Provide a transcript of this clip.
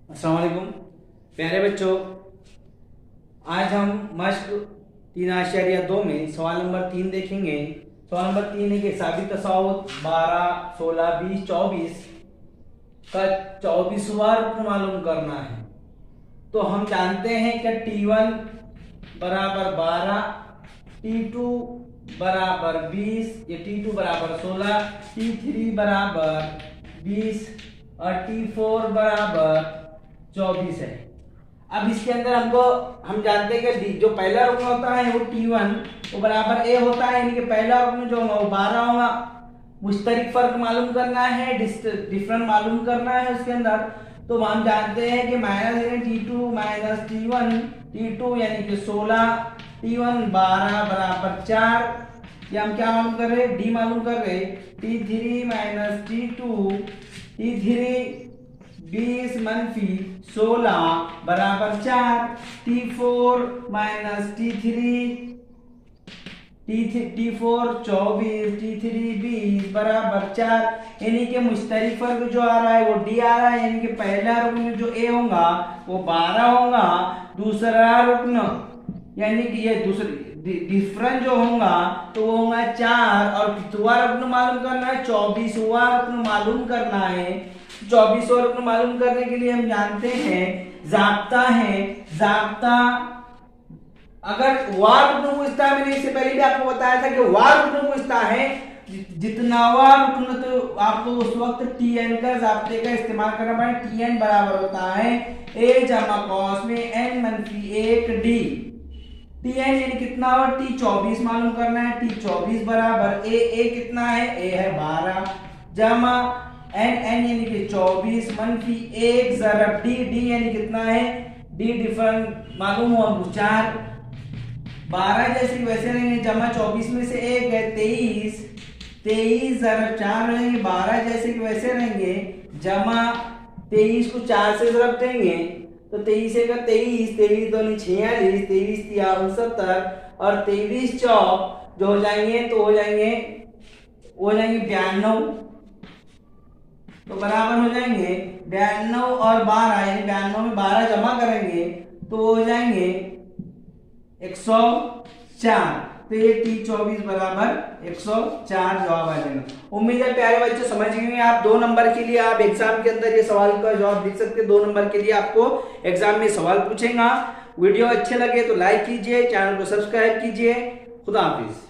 अस्सलाम वालेकुम प्यारे बच्चों। आज हम मश्क 3.2 में सवाल नंबर 3 देखेंगे। सवाल नंबर 3 है कि साबित तसाउत 12, 16, 20, 24 का 24वां रुकन मालूम करना है। तो हम जानते हैं कि T1 बराबर 12, T2 बराबर 20, ये T2 बराबर 16, T3 बराबर 20 और T4 बराबर 24 है। अब इसके अंदर हम जानते हैं कि जो पहला रुकन होता है वो T1 वो बराबर A होता है, यानी कि पहला रुकन जो होगा वो 12 होगा। मुश्तरिक फर्क मालूम करना है, डिफरेंट मालूम करना है उसके अंदर। तो हम जानते हैं कि minus T2 minus T1, T2 यानी कि 16, T1 12 बराबर 4। ये हम क्या मालूम कर रहे हैं? D मालूम कर रहे हैं। T3 माइनस T2, T3 20 मनफी 16 बराबर 4, T4 माइनस T4 24, T3 20 बराबर 4। यानी कि मुश्तरिक फर्क जो आ रहा है वो D आ रहा है, यानी कि पहला रुकन जो A होगा वो 12 होगा, दूसरा रुकन यानी कि ये दूसरी डिफरेंस जो होगा तो वो होगा 4। और कितवा रुकन मालूम करना है? 24वां रुकन मालूम करना है। 24वां रुकन मालूम करने के लिए हम जानते हैं जाब्ता अगर वार रुकन पूछता है, मैंने इससे पहले भी आपको बताया था कि वार रुकन पूछता है जितना वार रुकन, तो आपको उस वक्त Tn का जाब्ते का इस्तेमाल करना पड़ेगा। Tn बराबर होता है a जमा कॉस में n मनफी 1 d। Tn यानी कितना हो? T 24 मालूम करना है। T 24 बराबर a कितना है? a है 12 जमा n यानी कि 24 मनफी 1 ज़रब d यानी कितना है? d डिफरेंट मालूम हुआ 4। 12 जैसे वैसे रहेंगे, जमा 24 में से 1 है 23 ज़रब 4 रहेंगे। 12 जैसे कि वैसे रहेंगे, जमा 23 को 4 से ज़रब देंगे तो 23 का 23, 23 2 46, 23 3 69 और 23 चौक जो हो जाएंगे तो हो जाएंगे 92। तो बराबर हो जाएंगे 92 और 12, यानी 92 में 12 जमा करेंगे तो हो जाएंगे 104। तो ये T24 बराबर 104 जवाब आ जाएगा। उम्मीद है प्यारे बच्चों समझ गए आप। 2 नंबर के लिए आप एग्जाम के अंदर ये सवाल का जवाब लिख सकते हैं। 2 नंबर के लिए आपको एग्जाम में सवाल पूछेगा। वीडियो अच्छे लगे तो लाइक कीजिए, चैनल को सब्सक्राइब कीजिए। खुदा हाफिज।